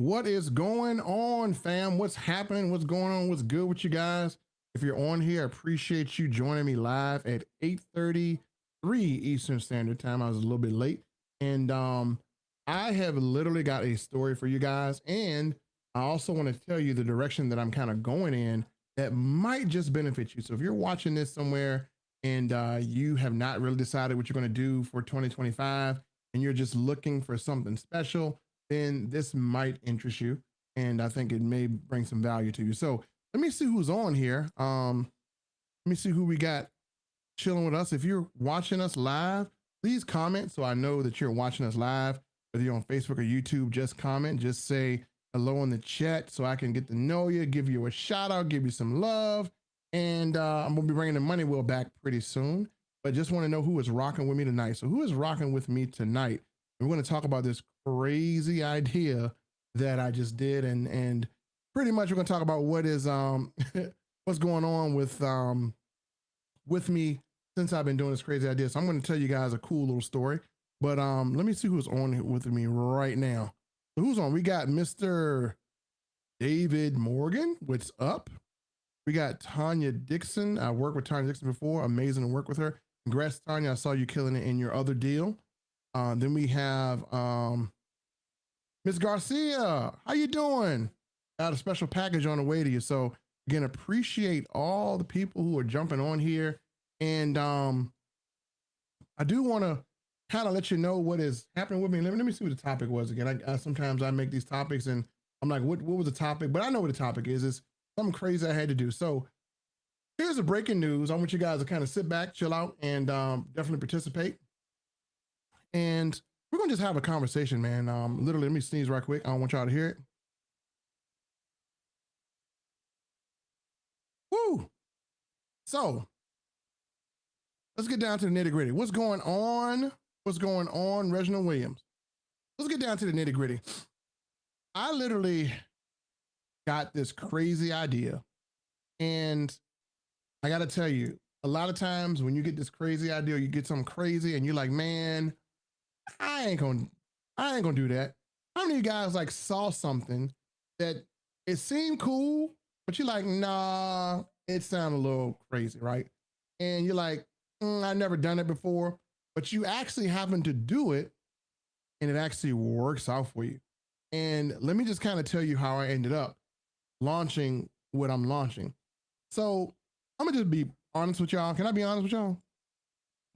What is going on, fam? What's happening? What's going on? What's good with you guys? If you're on here, I appreciate you joining me live at 8:33 Eastern Standard Time. I was a little bit late. And I have literally got a story for you guys. And I also want to tell you the direction that I'm kind of going in that might just benefit you. So if you're watching this somewhere and you have not really decided what you're going to do for 2025 and you're just looking for something special, then this might interest you. And I think it may bring some value to you. So let me see who's on here. Let me see who we got chilling with us. If you're watching us live, please comment so I know that you're watching us live. Whether you're on Facebook or YouTube, just comment, just say hello in the chat so I can get to know you, give you a shout out, give you some love. And I'm gonna be bringing the money wheel back pretty soon, but just want to know who is rocking with me tonight. So who is rocking with me tonight? We're going to talk about this crazy idea that I just did, and pretty much we're going to talk about what is what's going on with me since I've been doing this crazy idea. So I'm going to tell you guys a cool little story, but let me see who's on with me right now. So who's on? We got Mr. David Morgan. What's up? We got Tanya Dixon. I worked with Tanya Dixon before. Amazing to work with her. Congrats, Tanya. I saw you killing it in your other deal. Then we have Miss Garcia. How you doing? Got a special package on the way to you. So again, appreciate all the people who are jumping on here. And I do want to kind of let you know what is happening with me. Let me see what the topic was again. I sometimes I make these topics and I'm like, what was the topic? But I know what the topic is. It's something crazy I had to do. So here's the breaking news. I want you guys to kind of sit back, chill out, and definitely participate. And we're gonna just have a conversation, man. Literally, let me sneeze right quick. I don't want y'all to hear it. Woo! So let's get down to the nitty gritty. What's going on? What's going on, Reginald Williams? Let's get down to the nitty gritty. I literally got this crazy idea, and I got to tell you, a lot of times when you get this crazy idea, you get something crazy, and you're like, man, I ain't gonna do that. How many of you guys like saw something that it seemed cool, but you're like, nah, it sounded a little crazy, right? And you're like, I never done it before, but you actually happen to do it, and it actually works out for you. And let me just kind of tell you how I ended up launching what I'm launching. So I'm gonna just be honest with y'all. Can I be honest with y'all?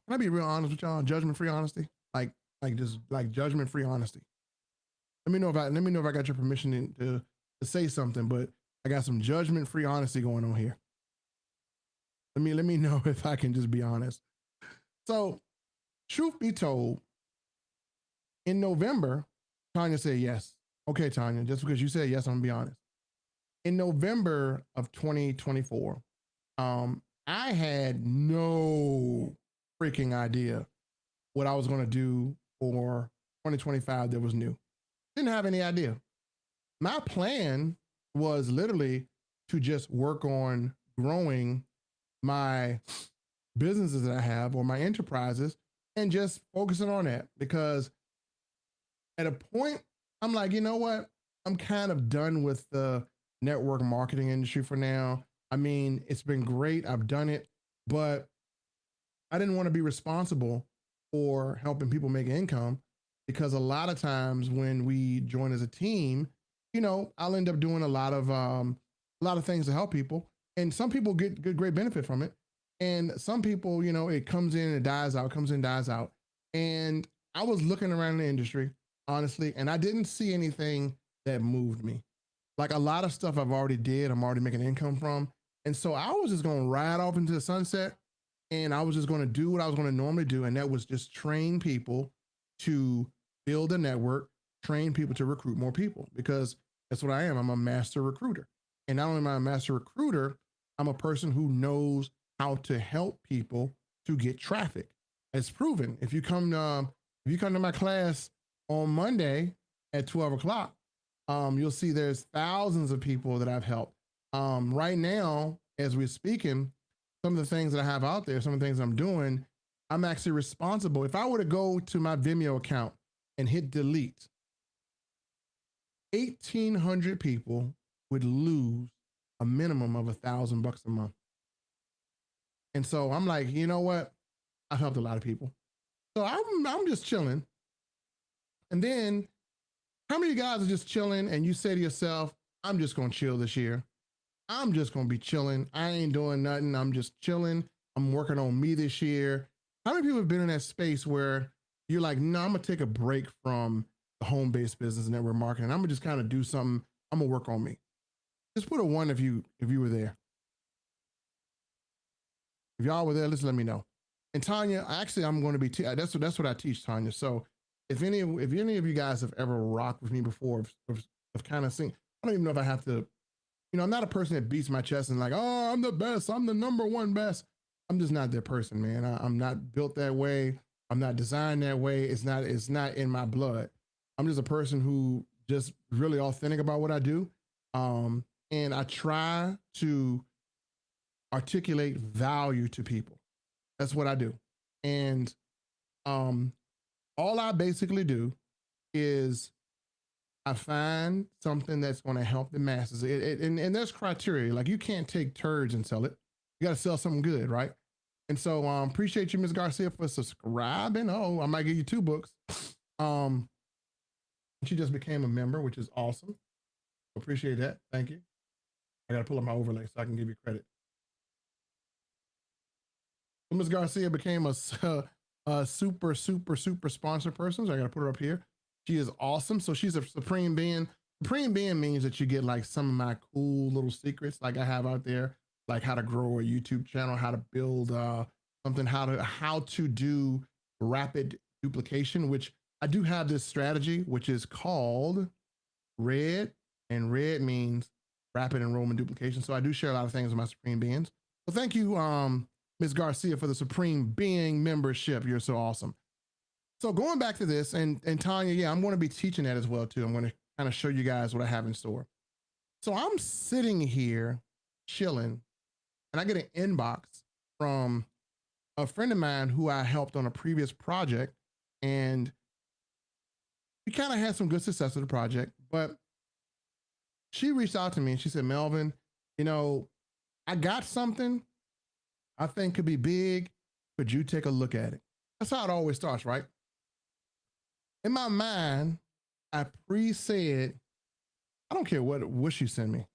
Can I be real honest with y'all? Judgment-free honesty, like just like judgment-free honesty. Let me know if I got your permission to say something, but I got some judgment-free honesty going on here. Let me know if I can just be honest. So, truth be told, in November, Tanya said yes. Okay, Tanya, just because you said yes, I'm gonna be honest. In November of 2024, I had no freaking idea what I was gonna do for 2025 that was new. Didn't have any idea. My plan was literally to just work on growing my businesses that I have or my enterprises and just focusing on that, because at a point I'm like, you know what? I'm kind of done with the network marketing industry for now. I mean, it's been great. I've done it, but I didn't want to be responsible for helping people make income, because a lot of times when we join as a team, you know, I'll end up doing a lot of things to help people, and some people get great benefit from it, and some people, you know, it comes in and dies out, comes in, dies out. And I was looking around the industry, honestly, and I didn't see anything that moved me. Like a lot of stuff I've already did, I'm already making income from, and so I was just going to ride off into the sunset, and I was just going to do what I was going to normally do, and that was just train people to build a network, train people to recruit more people, because that's what I am. I'm a master recruiter. And not only am I a master recruiter, I'm a person who knows how to help people to get traffic. It's proven. If you come to my class on Monday at 12 o'clock, you'll see there's thousands of people that I've helped. Right now, as we're speaking, some of the things that I have out there, some of the things I'm doing, I'm actually responsible. If I were to go to my Vimeo account and hit delete, 1,800 people would lose a minimum of $1,000 a month. And so I'm like, you know what? I've helped a lot of people. So I'm just chilling. And then how many guys are just chilling and you say to yourself, I'm just gonna chill this year. I'm just gonna be chilling. I ain't doing nothing. I'm just chilling. I'm working on me this year. How many people have been in that space where you're like, no, I'm gonna take a break from the home-based business and network marketing. I'm gonna just kind of do something. I'm gonna work on me. Just put a one if you were there. If y'all were there, let's let me know. And Tanya, actually, I'm going to be that's what I teach, Tanya. So if any of you guys have ever rocked with me before, have kind of seen, I don't even know if I have to. I'm not a person that beats my chest and like, oh, I'm the best. I'm the number one best. I'm just not that person, man. I'm not built that way. I'm not designed that way. It's not in my blood. I'm just a person who just really authentic about what I do. And I try to articulate value to people. That's what I do. And all I basically do is I find something that's going to help the masses. And there's criteria. Like you can't take turds and sell it. You got to sell something good, right? And so appreciate you, Ms. Garcia, for subscribing. Oh, I might give you 2 books. She just became a member, which is awesome. Appreciate that. Thank you. I got to pull up my overlay so I can give you credit. Ms. Garcia became a super sponsor person. So I got to put her up here. She is awesome. So she's a supreme being. Supreme being means that you get like some of my cool little secrets like I have out there, like how to grow a YouTube channel, how to build something, how to do rapid duplication, which I do have this strategy, which is called RED, and RED means rapid enrollment duplication. So I do share a lot of things with my supreme beings. So thank you, Ms. Garcia, for the Supreme Being membership. You're so awesome. So going back to this, and Tanya, yeah, I'm going to be teaching that as well too. I'm going to kind of show you guys what I have in store. So I'm sitting here chilling, and I get an inbox from a friend of mine who I helped on a previous project, and we kind of had some good success with the project, but she reached out to me and she said, Melvin, I got something I think could be big. Could you take a look at it? That's how it always starts, right? In my mind, I pre-said, I don't care what she send me.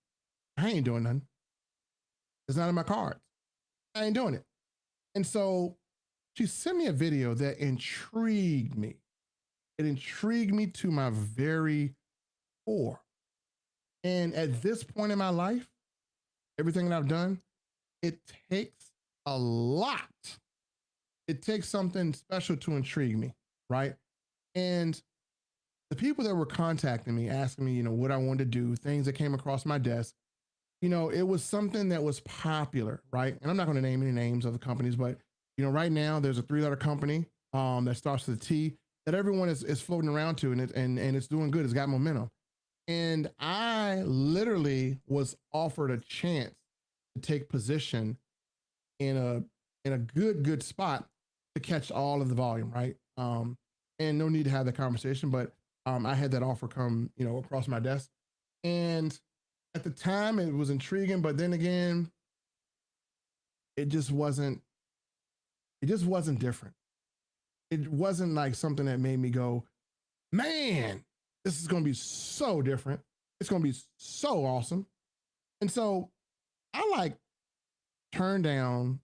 I ain't doing nothing. It's not in my cards. I ain't doing it. And so she sent me a video that intrigued me. It intrigued me to my very core. And at this point in my life, everything that I've done, it takes a lot. It takes something special to intrigue me, right? And the people that were contacting me, asking me, what I wanted to do, things that came across my desk, it was something that was popular, right? And I'm not going to name any names of the companies, but right now there's a 3-letter company that starts with a T that everyone is floating around to, and it's doing good. It's got momentum. And I literally was offered a chance to take position in a good spot to catch all of the volume, right? And no need to have that conversation, but I had that offer come, across my desk. And at the time it was intriguing, but then again, it just wasn't different. It wasn't like something that made me go, man, this is going to be so different. It's going to be so awesome. And so I turned down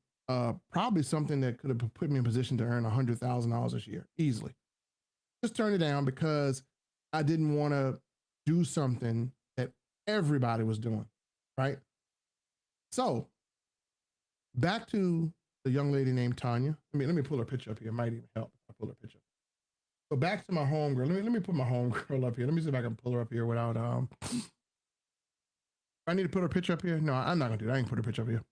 probably something that could have put me in position to earn $100,000 this year easily. Just turned it down because I didn't want to do something that everybody was doing, right? So back to the young lady named Tanya. Let me pull her picture up here. It might even help if I pull her picture up. So back to my homegirl. Let me put my homegirl up here. Let me see if I can pull her up here without I need to put her picture up here. No, I'm not gonna do that. I ain't put her picture up here.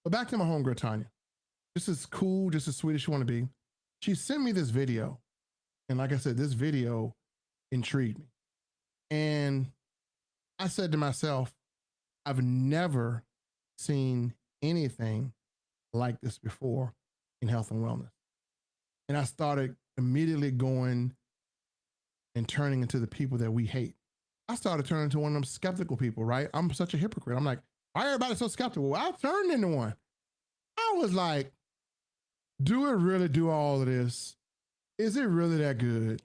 But back to my homegirl Tanya. This is cool, just as sweet as she want to be. She sent me this video, and like I said, this video intrigued me. And I said to myself, I've never seen anything like this before in health and wellness. And I started immediately going and turning into the people that we hate. I started turning into one of them skeptical people, right? I'm such a hypocrite. I'm like, why everybody so skeptical? Well, I turned into one. I was like, do it really do all of this? Is it really that good?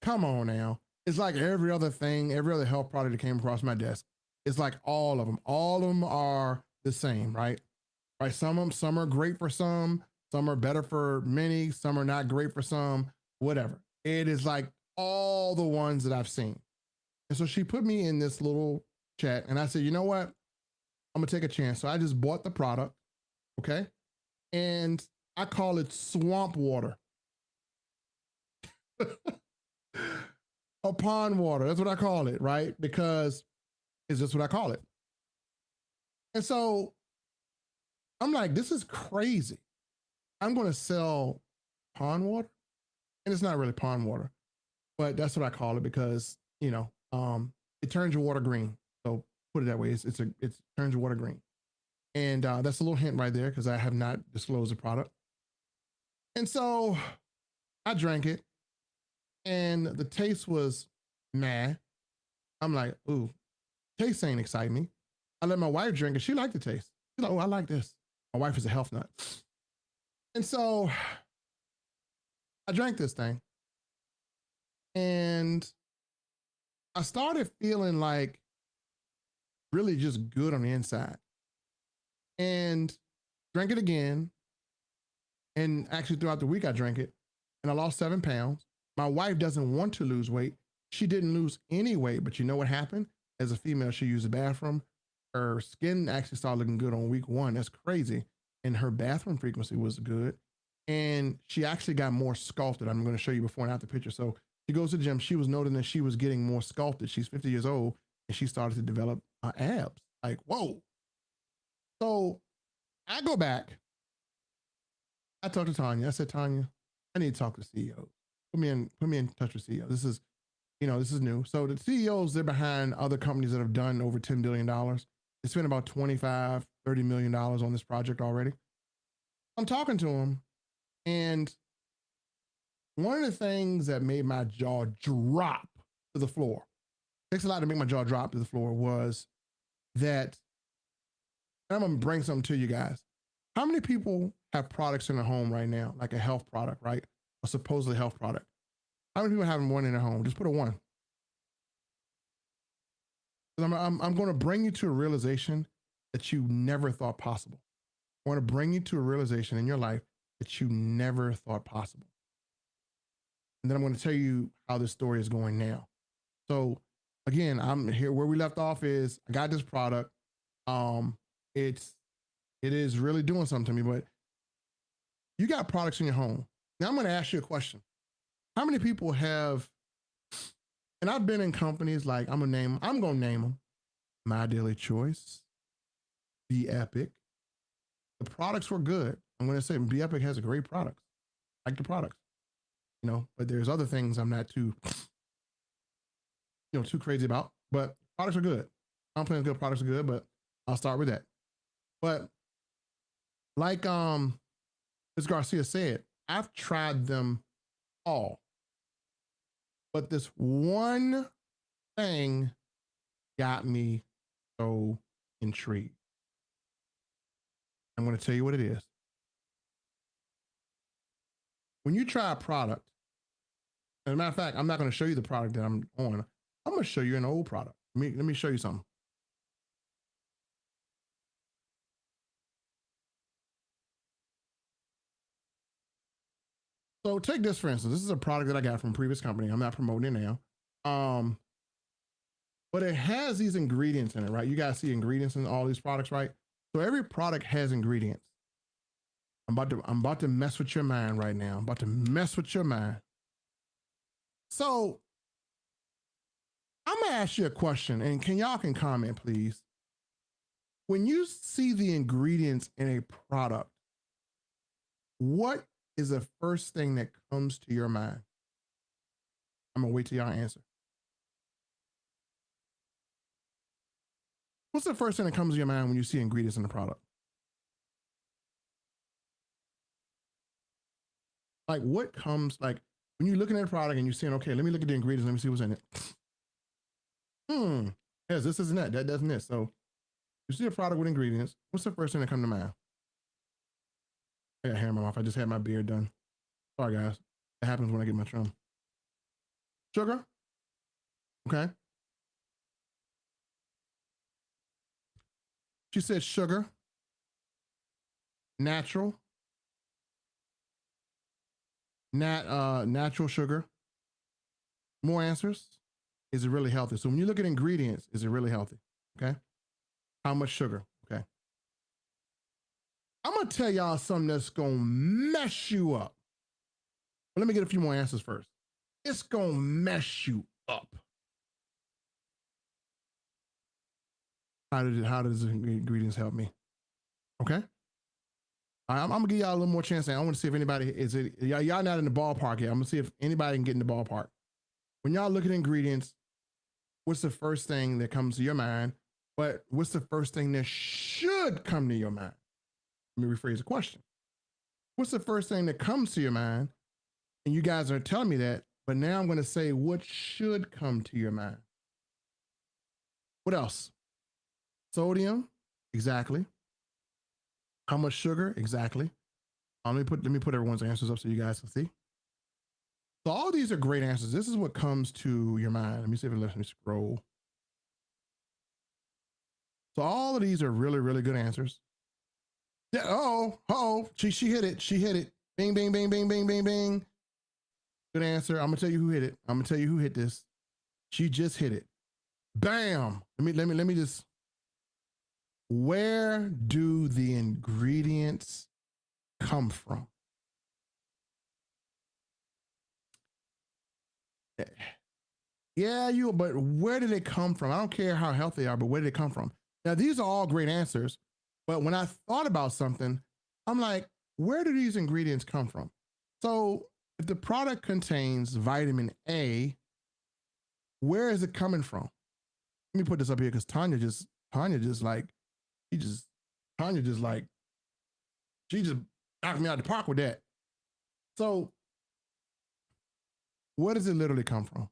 Come on now. It's like every other thing, every other health product that came across my desk. It's like all of them. All of them are the same, right? Right. Some are great for some are better for many, some are not great for some, whatever. It is like all the ones that I've seen. And so she put me in this little chat and I said, you know what? I'm gonna take a chance. So I just bought the product, okay? And I call it swamp water. Or pond water. That's what I call it, right? Because it's just what I call it. And so I'm like, this is crazy. I'm going to sell pond water. And it's not really pond water, but that's what I call it because, it turns your water green. So put it that way. It turns your water green. And that's a little hint right there because I have not disclosed the product. And so I drank it and the taste was meh. I'm like, ooh, taste ain't exciting me. I let my wife drink it. She liked the taste. She's like, oh, I like this. My wife is a health nut. And so I drank this thing and I started feeling like really just good on the inside and drank it again. And actually throughout the week, I drank it and I lost 7 pounds. My wife doesn't want to lose weight. She didn't lose any weight, but you know what happened? As a female, she used the bathroom. Her skin actually started looking good on week 1. That's crazy. And her bathroom frequency was good. And she actually got more sculpted. I'm going to show you before and after picture. So she goes to the gym. She was noting that she was getting more sculpted. She's 50 years old and she started to develop abs. Like, whoa. So I go back. I talked to Tanya. I said, Tanya, I need to talk to CEOs. Put me in touch with CEOs. This is new. So the CEOs, they're behind other companies that have done over $10 billion. They spent about $25, $30 million on this project already. I'm talking to them, and one of the things that made my jaw drop to the floor, takes a lot to make my jaw drop to the floor, was that, and I'm going to bring something to you guys. How many people have products in their home right now, like a health product, right? A supposedly health product? How many people have one in their home? Just put a 1. I'm going to bring you to a realization that you never thought possible. I want to bring you to a realization in your life that you never thought possible. And then I'm going to tell you how this story is going now. So again, I'm here where we left off is I got this product. It is really doing something to me, but you got products in your home. Now I'm going to ask you a question. How many people have, and I've been in companies like, I'm going to name them. My Daily Choice, Be Epic. The products were good. I'm going to say Be Epic has a great product. I like the products, but there's other things I'm not too crazy about, but products are good. I'm playing good, products are good, but I'll start with that. But like Ms. Garcia said, I've tried them all. But this one thing got me so intrigued. I'm going to tell you what it is. When you try a product, as a matter of fact, I'm not going to show you the product that I'm on. I'm going to show you an old product. Let me show you something. So take this for instance. This is a product that I got from a previous company. I'm not promoting it now. But it has these ingredients in it, right? You guys see ingredients in all these products, right? So every product has ingredients. I'm about to mess with your mind right now. I'm about to mess with your mind. So I'm gonna ask you a question, and y'all can comment, please. When you see the ingredients in a product, what is the first thing that comes to your mind? I'm gonna wait till y'all answer. What's the first thing that comes to your mind when you see ingredients in the product? Like what comes, like When you're looking at a product and you're saying, okay, let me look at the ingredients, let me see what's in it. Yes, this isn't that. That doesn't this. So you see a product with ingredients. What's the first thing that comes to mind? I got hair in my mouth. I just had my beard done. Sorry, guys. That happens when I get my trim. Sugar. Okay. She said sugar. Natural. Natural sugar. More answers. Is it really healthy? So when you look at ingredients, is it really healthy? Okay. How much sugar? Okay. I'm going to tell y'all something that's going to mess you up. But let me get a few more answers first. It's going to mess you up. How does the ingredients help me? Okay. I'm going to give y'all a little more chance. I want to see if anybody y'all not in the ballpark yet. I'm going to see if anybody can get in the ballpark. When y'all look at ingredients, what's the first thing that comes to your mind? But what's the first thing that should come to your mind? Let me rephrase the question. What's the first thing that comes to your mind? And you guys are telling me that, but now I'm going to say what should come to your mind. What else? Sodium, exactly. How much sugar, exactly. Let me put everyone's answers up so you guys can see. So all these are great answers. This is what comes to your mind. Let me see if it lets me scroll. So all of these are really, really good answers. Yeah, she hit it. She hit it. Bing, bing, bing, bing, bing, bing, bing. Good answer. I'm gonna tell you who hit it. I'm gonna tell you who hit this. She just hit it. Bam. Let me just. Where do the ingredients come from? Yeah, but where did they come from? I don't care how healthy they are, but where did they come from? Now, these are all great answers, but when I thought about something, I'm like, where do these ingredients come from? So if the product contains vitamin A, where is it coming from? Let me put this up here because Tanya just knocked me out of the park with that. So where does it literally come from?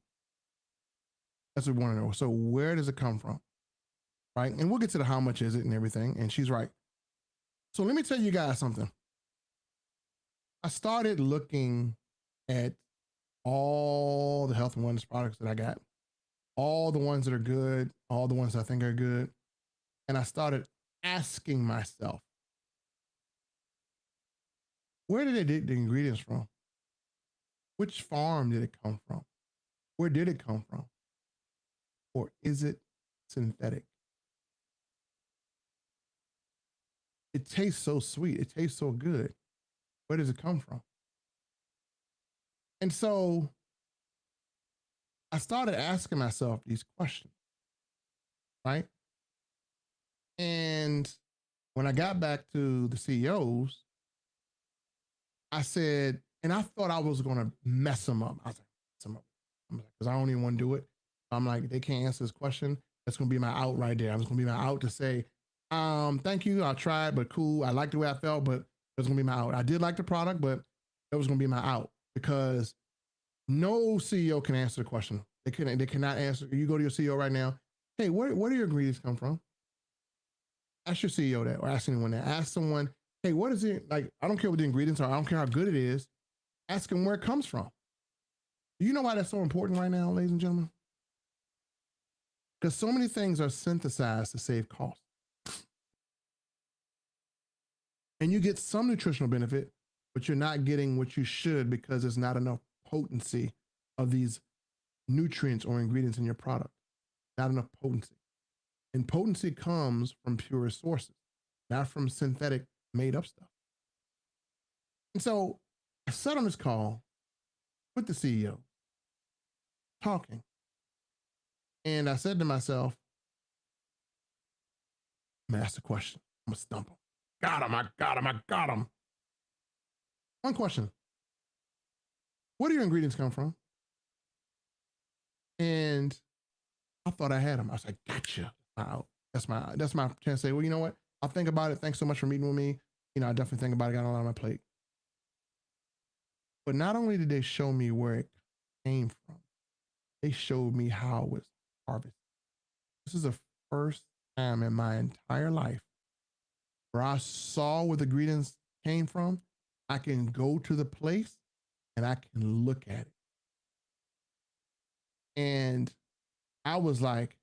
That's what we want to know. So where does it come from? Right? And we'll get to the how much is it and everything. And she's right. So let me tell you guys something. I started looking at all the Health and Wellness products that I got, all the ones that are good, all the ones I think are good. And I started asking myself, where did they get the ingredients from? Which farm did it come from? Where did it come from? Or is it synthetic? It tastes so sweet. It tastes so good. Where does it come from? And so I started asking myself these questions, right? And when I got back to the CEOs, I said, and I thought I was going to mess them up. I was like, mess them up. Because I don't even want to do it. I'm like, they can't answer this question. That's going to be my out right there. I'm just going to be my out to say, thank you. I tried, but cool. I liked the way I felt, but it was going to be my out. I did like the product, but it was going to be my out because no CEO can answer the question. They cannot answer. You go to your CEO right now. Hey, where do your ingredients come from? Ask your CEO that, or ask anyone that. Ask someone, hey, what is it? Like, I don't care what the ingredients are. I don't care how good it is. Ask them where it comes from. Do you know why that's so important right now, ladies and gentlemen? Because so many things are synthesized to save costs. And you get some nutritional benefit, but you're not getting what you should because there's not enough potency of these nutrients or ingredients in your product. Not enough potency. And potency comes from pure sources, not from synthetic made up stuff. And so I sat on this call with the CEO, talking. And I said to myself, I'm going to ask the question. I'm going to stump him. I got him. One question. Where do your ingredients come from? And I thought I had them. I was like, gotcha. Wow. That's my chance to say, well, you know what? I'll think about it. Thanks so much for meeting with me. You know, I definitely think about it. Got a lot on my plate. But not only did they show me where it came from, they showed me how it was harvested. This is the first time in my entire life where I saw where the ingredients came from. I can go to the place and I can look at it. And I was like,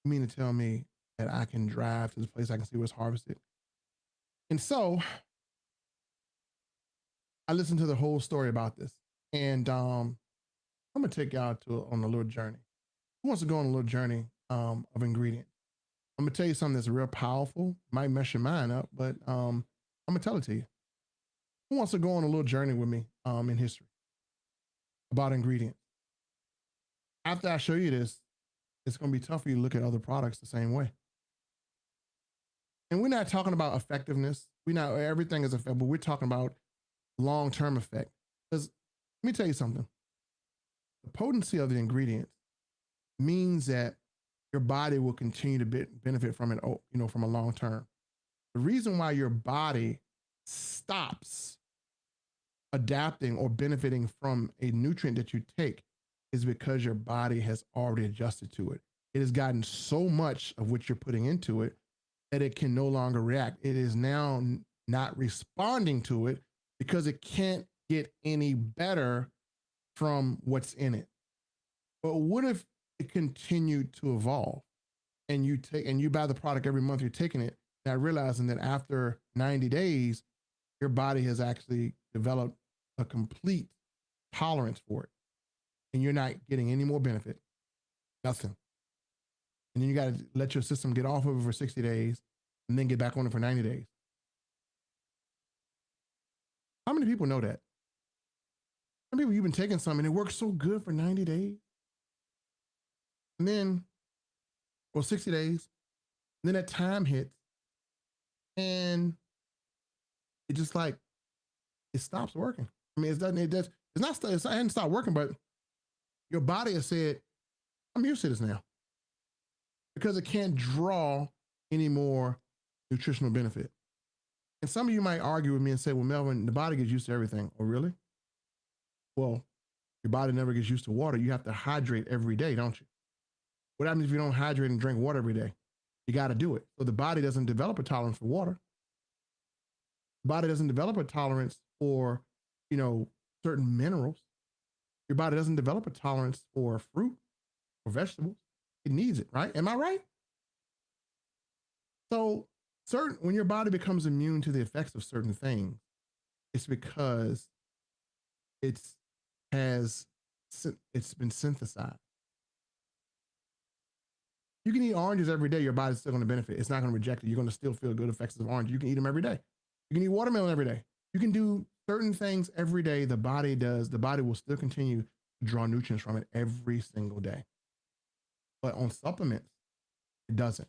you mean to tell me that I can drive to this place, I can see what's harvested? And so I listened to the whole story about this. And I'm gonna take y'all on a little journey. Who wants to go on a little journey of ingredients? I'm gonna tell you something that's real powerful. Might mess your mind up, but I'm gonna tell it to you. Who wants to go on a little journey with me in history about ingredients? After I show you this, it's gonna be tough for you to look at other products the same way. And we're not talking about effectiveness. We not everything is effective, but we're talking about long-term effect. Because let me tell you something. The potency of the ingredients means that your body will continue to benefit from it, from a long term. The reason why your body stops adapting or benefiting from a nutrient that you take is because your body has already adjusted to it. It has gotten so much of what you're putting into it that it can no longer react. It is now not responding to it because it can't get any better from what's in it. But what if it continued to evolve and you buy the product every month, you're taking it, now realizing that after 90 days, your body has actually developed a complete tolerance for it. And you're not getting any more benefit. Nothing. And then you got to let your system get off of it for 60 days and then get back on it for 90 days. How many people know that? How many people you've been taking something and it works so good for 90 days? And then, 60 days, and then that time hits and it just like, it stops working. I mean, it hasn't stopped working, but your body has said, I'm used to this now because it can't draw any more nutritional benefit. And some of you might argue with me and say, well, Melvin, the body gets used to everything. Oh, really? Well, your body never gets used to water. You have to hydrate every day, don't you? What happens if you don't hydrate and drink water every day? You got to do it. So the body doesn't develop a tolerance for water. The body doesn't develop a tolerance for, certain minerals. Your body doesn't develop a tolerance for fruit or vegetables. It needs it, right? Am I right? So when your body becomes immune to the effects of certain things, it's because it's been synthesized. You can eat oranges every day. Your body's still going to benefit. It's not going to reject it. You're going to still feel good effects of orange. You can eat them every day. You can eat watermelon every day. You can do certain things every day. The body will still continue to draw nutrients from it every single day. But on supplements, it doesn't.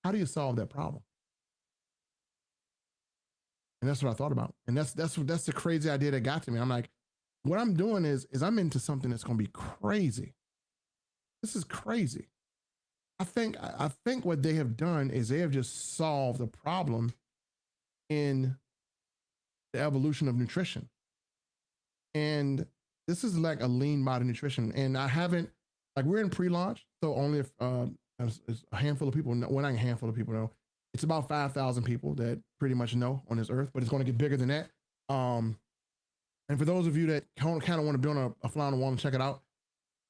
How do you solve that problem? And that's what I thought about. And that's the crazy idea that got to me. I'm like, what I'm doing is I'm into something that's going to be crazy. This is crazy. I think what they have done is they have just solved the problem in the evolution of nutrition. And this is like a lean body nutrition. And I haven't, we're in pre-launch. So only if a handful of people know, well, not a handful of people know, it's about 5,000 people that pretty much know on this earth, but it's going to get bigger than that. And for those of you that kind of want to be on a fly on the wall and check it out,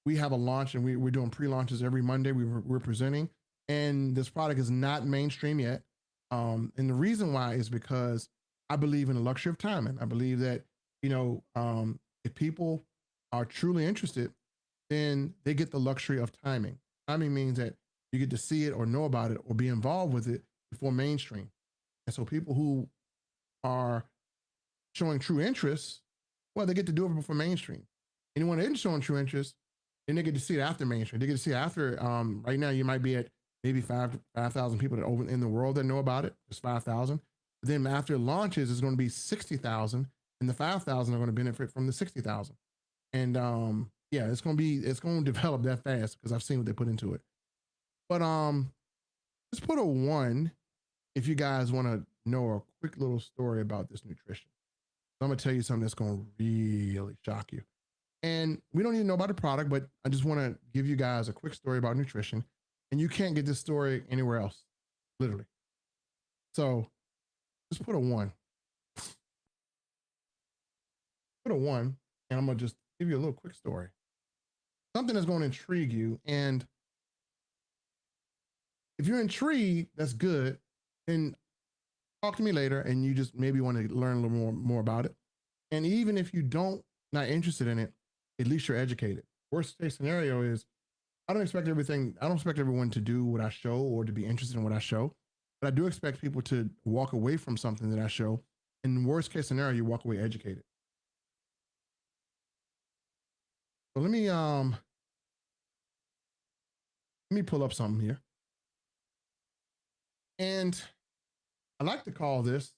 we have a launch and we're doing pre-launches every Monday. We're presenting, and this product is not mainstream yet. And the reason why is because I believe in the luxury of timing. I believe that, if people are truly interested, then they get the luxury of timing. Timing means that you get to see it or know about it or be involved with it before mainstream. And so people who are showing true interest, well, they get to do it before mainstream. Anyone that isn't showing true interest, then they get to see it after mainstream. They get to see it after. Right now, you might be at maybe 5,000 people that over in the world that know about it. Just 5,000. Then after it launches, it's going to be 60,000, and the 5,000 are going to benefit from the 60,000. And it's going to develop that fast because I've seen what they put into it. But let's put a 1 if you guys want to know a quick little story about this nutrition. I'm gonna tell you something that's gonna really shock you. And we don't even know about the product, but I just want to give you guys a quick story about nutrition. And you can't get this story anywhere else, literally. So just put a one. Put a one, and I'm gonna just give you a little quick story. Something that's going to intrigue you. And if you're intrigued, that's good. Then talk to me later, and you just maybe want to learn a little more about it. And even if you don't not interested in it, at least you're educated. Worst case scenario is I don't expect everyone to do what I show or to be interested in what I show, but I do expect people to walk away from something that I show. In worst case scenario, you walk away educated. So let me pull up something here. And I like to call this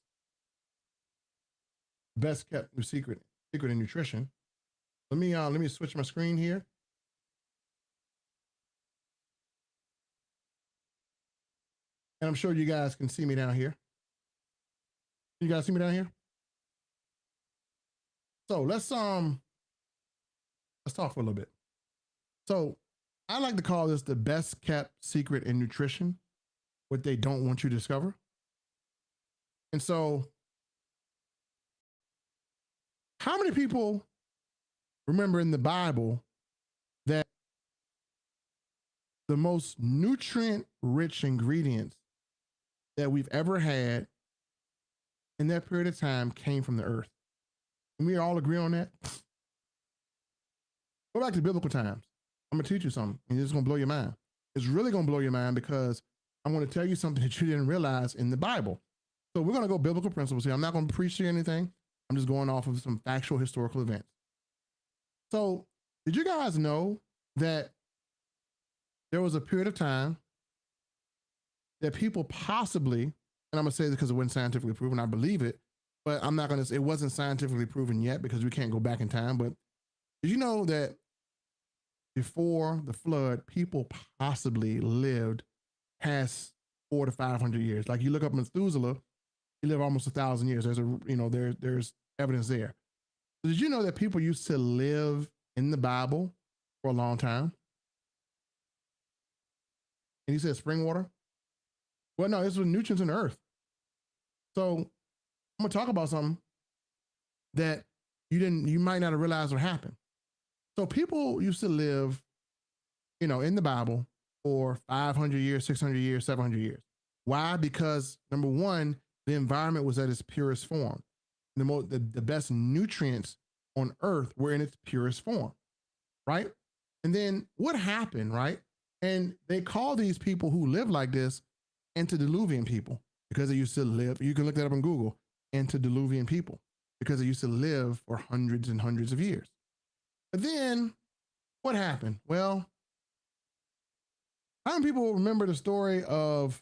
best kept secret in nutrition. Let me switch my screen here. And I'm sure you guys can see me down here. You guys see me down here? So let's talk for a little bit. So I like to call this the best kept secret in nutrition, what they don't want you to discover. And so how many people remember in the Bible that the most nutrient rich ingredients that we've ever had in that period of time came from the earth? Can we all agree on that? Go back to biblical times. I'm gonna teach you something, and it's gonna blow your mind. It's really gonna blow your mind because I'm gonna tell you something that you didn't realize in the Bible. So we're gonna go biblical principles here. I'm not gonna preach you anything. I'm just going off of some factual historical events. So did you guys know that there was a period of time that people possibly, and I'm gonna say this because it wasn't scientifically proven, I believe it, but I'm not gonna say it wasn't scientifically proven yet because we can't go back in time. But did you know that before the flood, people possibly lived past 400 to 500 years? Like you look up Methuselah, he lived almost 1,000 years. There's evidence there. So did you know that people used to live in the Bible for a long time? And he said spring water. Well, no, this was nutrients in the earth. So I'm gonna talk about something that you might not have realized what happened. So people used to live, in the Bible for 500 years, 600 years, 700 years. Why? Because number one, the environment was at its purest form. The best nutrients on earth were in its purest form, right? And then what happened, right? And they call these people who live like this antediluvian people because they used to live, you can look that up on Google, antediluvian people, because they used to live for hundreds and hundreds of years. But then what happened? Well, how many people remember the story of,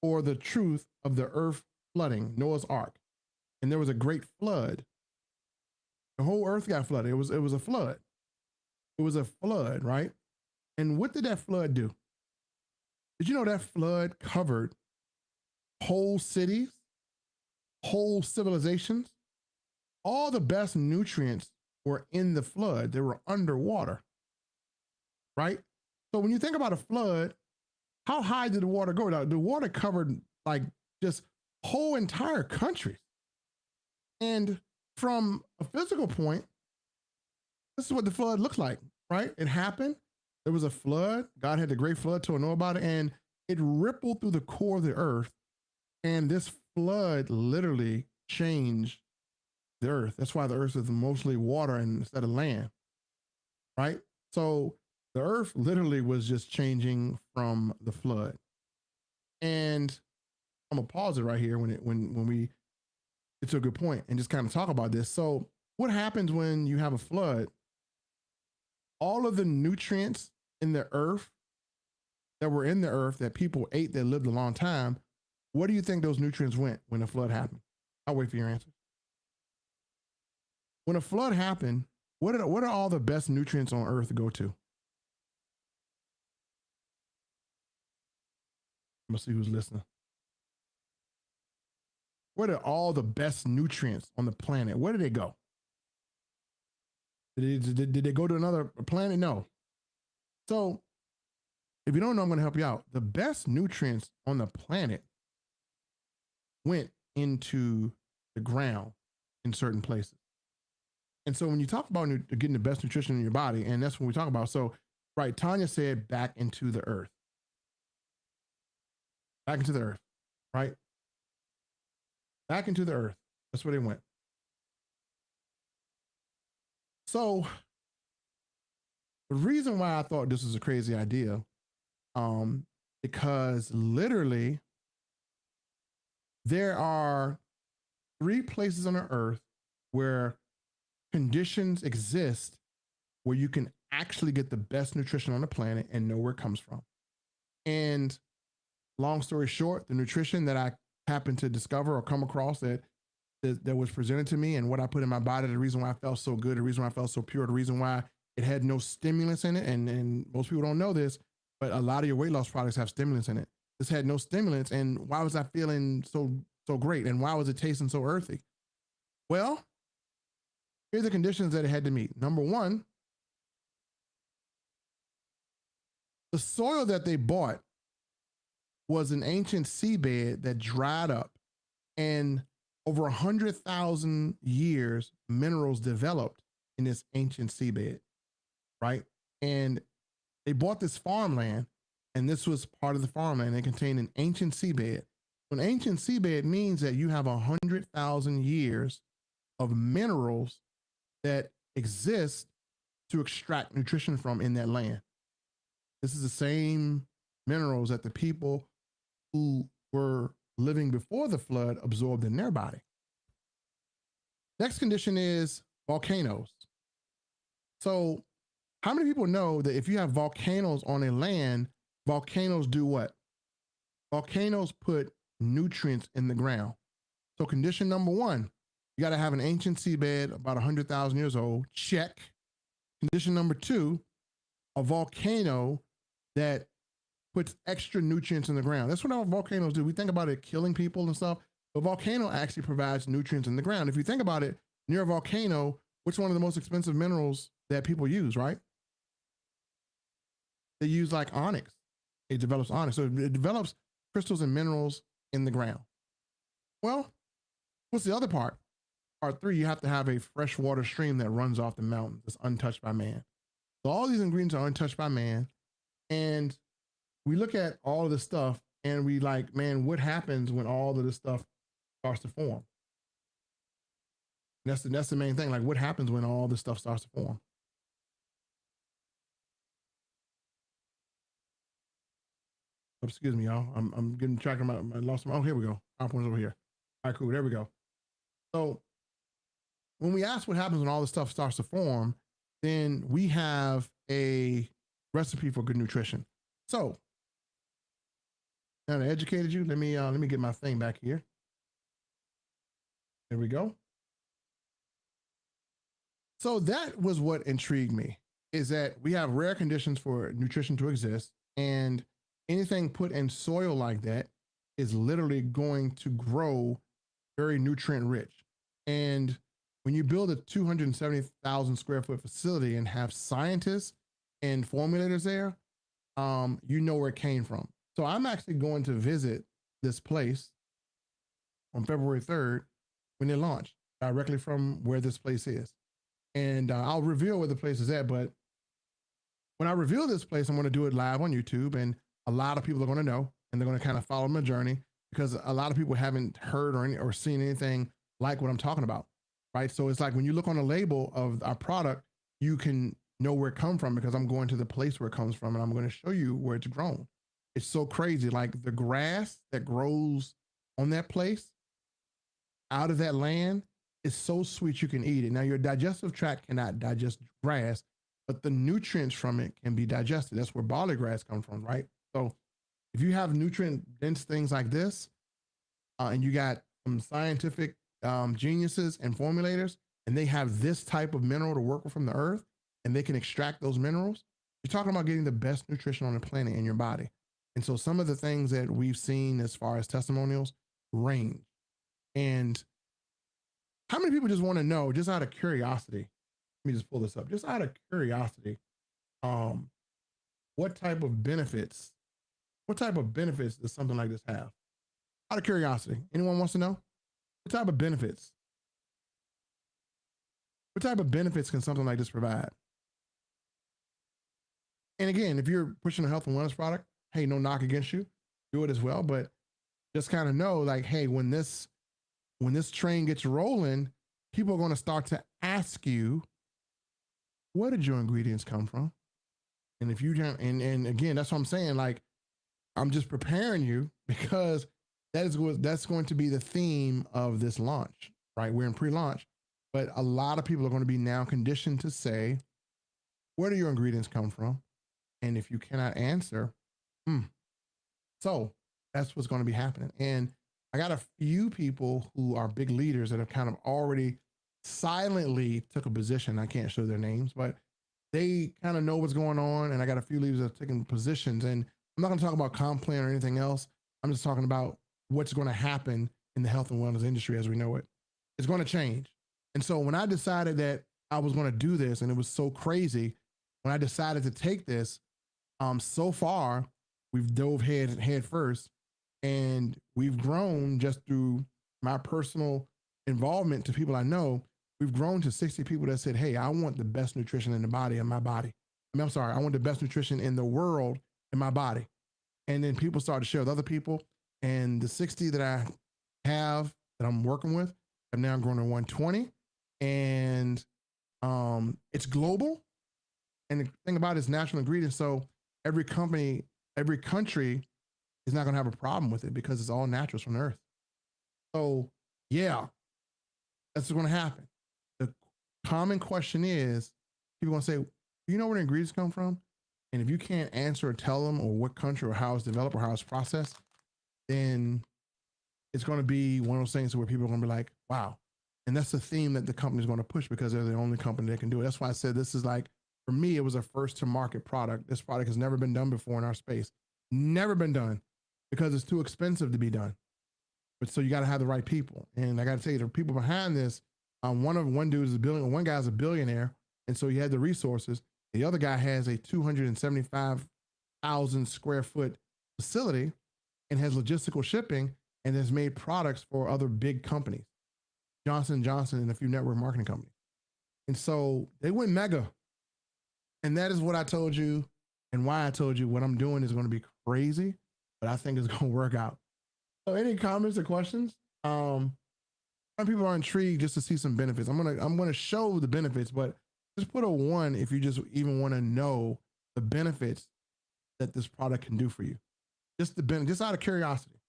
or the truth of the earth flooding, Noah's Ark? And there was a great flood. The whole earth got flooded. It was a flood. It was a flood, right? And what did that flood do? Did you know that flood covered whole cities, whole civilizations? All the best nutrients were in the flood. They were underwater, right? So when you think about a flood, how high did the water go? The water covered like just whole entire countries. And from a physical point, this is what the flood looks like, right? It happened. There was a flood. God had the great flood, told Noah about it, and it rippled through the core of the earth. And this flood literally changed the earth. That's why the earth is mostly water instead of land, right? So the earth literally was just changing from the flood. And I'm gonna pause it right here when we get to a good point and just kind of talk about this. So what happens when you have a flood? All of the nutrients in the earth that were in the earth that people ate that lived a long time, where do you think those nutrients went when the flood happened? I'll wait for your answer. When a flood happened, what are all the best nutrients on earth to go to? I'm gonna see who's listening. Where did all the best nutrients on the planet? Where did they go? Did they go to another planet? No. So if you don't know, I'm going to help you out. The best nutrients on the planet went into the ground in certain places. And so when you talk about getting the best nutrition in your body, and that's what we talk about. So, right, Tanya said back into the earth. Back into the earth, right? Back into the earth. That's where they went. So the reason why I thought this was a crazy idea, because literally there are 3 places on the earth where conditions exist where you can actually get the best nutrition on the planet and know where it comes from. And long story short, the nutrition that I happened to discover or come across that was presented to me and what I put in my body, the reason why I felt so good, the reason why I felt so pure, the reason why it had no stimulants in it. And most people don't know this, but a lot of your weight loss products have stimulants in it. This had no stimulants. And why was I feeling so great? And why was it tasting so earthy? Well, here's the conditions that it had to meet. Number 1, the soil that they bought was an ancient seabed that dried up, and over 100,000 years, minerals developed in this ancient seabed, right? And they bought this farmland, and this was part of the farmland. It contained an ancient seabed. An ancient seabed means that you have 100,000 years of minerals that exist to extract nutrition from in that land. This is the same minerals that the people who were living before the flood absorbed in their body. Next condition is volcanoes. So how many people know that if you have volcanoes on a land, volcanoes do what? Volcanoes put nutrients in the ground. So condition number 1, you got to have an ancient seabed about 100,000 years old. Check. Condition number 2, a volcano that puts extra nutrients in the ground. That's what our volcanoes do. We think about it killing people and stuff. A volcano actually provides nutrients in the ground. If you think about it, near a volcano, which one of the most expensive minerals that people use, right? They use like onyx. It develops onyx. So it develops crystals and minerals in the ground. Well, what's the other part? Part 3, you have to have a freshwater stream that runs off the mountain that's untouched by man. So all these ingredients are untouched by man. And we look at all of this stuff and we like, man, what happens when all of this stuff starts to form? And that's the main thing. Like, what happens when all this stuff starts to form? Oh, excuse me, y'all. I'm getting track of my lost my. Oh, here we go. PowerPoint's over here. All right, cool. There we go. So when we ask what happens when all this stuff starts to form, then we have a recipe for good nutrition. So now that I educated you, let me get my thing back here. There we go. So that was what intrigued me, is that we have rare conditions for nutrition to exist, and anything put in soil like that is literally going to grow very nutrient rich. And when you build a 270,000 square foot facility and have scientists and formulators there, you know where it came from. So I'm actually going to visit this place on February 3rd when they launch, directly from where this place is. And I'll reveal where the place is at. But when I reveal this place, I'm going to do it live on YouTube, and a lot of people are going to know, and they're going to kind of follow my journey, because a lot of people haven't heard or seen anything like what I'm talking about, right? So it's like when you look on the label of our product, you can know where it comes from, because I'm going to the place where it comes from, and I'm going to show you where it's grown. It's so crazy. Like the grass that grows on that place, out of that land, is so sweet you can eat it. Now your digestive tract cannot digest grass, but the nutrients from it can be digested. That's where barley grass comes from, right? So if you have nutrient dense things like this, and you got some scientific geniuses and formulators, and they have this type of mineral to work with from the earth, and they can extract those minerals, you're talking about getting the best nutrition on the planet in your body. And so some of the things that we've seen as far as testimonials range. And how many people just want to know, just out of curiosity? Let me just pull this up. Just out of curiosity, um, what type of benefits? What type of benefits does something like this have? Out of curiosity, anyone wants to know? What type of benefits? What type of benefits can something like this provide? And again, if you're pushing a health and wellness product, hey, no knock against you. Do it as well, but just kind of know, like, hey, when this train gets rolling, people are going to start to ask you, where did your ingredients come from? And if you don't, and again, that's what I'm saying. Like, I'm just preparing you because that's going to be the theme of this launch, right? We're in pre-launch, but a lot of people are going to be now conditioned to say, where do your ingredients come from? And if you cannot answer, so that's what's going to be happening. And I got a few people who are big leaders that have kind of already silently took a position. I can't show their names, but they kind of know what's going on. And I got a few leaders that have taken positions. And I'm not going to talk about comp plan or anything else. I'm just talking about what's going to happen in the health and wellness industry as we know it. It's going to change. And so when I decided that I was going to do this, and it was so crazy, when I decided to take this, so far we've dove head first, and we've grown just through my personal involvement to people I know. We've grown to 60 people that said, hey, I want the best nutrition in the body in my body. I'm sorry, I want the best nutrition in the world in my body. And then people started to share with other people. And the 60 that I have that I'm working with have now grown to 120. And it's global. And the thing about it is natural ingredients. So every company, every country is not going to have a problem with it because it's all naturals from the earth. So yeah, that's what's going to happen. The common question is, people going to say, do you know where the ingredients come from? And if you can't answer or tell them, or what country or how it's developed or how it's processed, then it's going to be one of those things where people are going to be like, wow. And that's the theme that the company is going to push because they're the only company that can do it. That's why I said this is like, for me, it was a first to market product. This product has never been done before in our space. Never been done because it's too expensive to be done. But so you got to have the right people. And I got to tell you, the people behind this, one dude is one guy's a billionaire. And so he had the resources. The other guy has a 275,000 square foot facility and has logistical shipping and has made products for other big companies, Johnson & Johnson and a few network marketing companies. And so they went mega. And that is what I told you and why I told you what I'm doing is going to be crazy, but I think it's going to work out. So any comments or questions? Some people are intrigued just to see some benefits. I'm going to show the benefits, but just put a 1 if you just even want to know the benefits that this product can do for you. Just out of curiosity.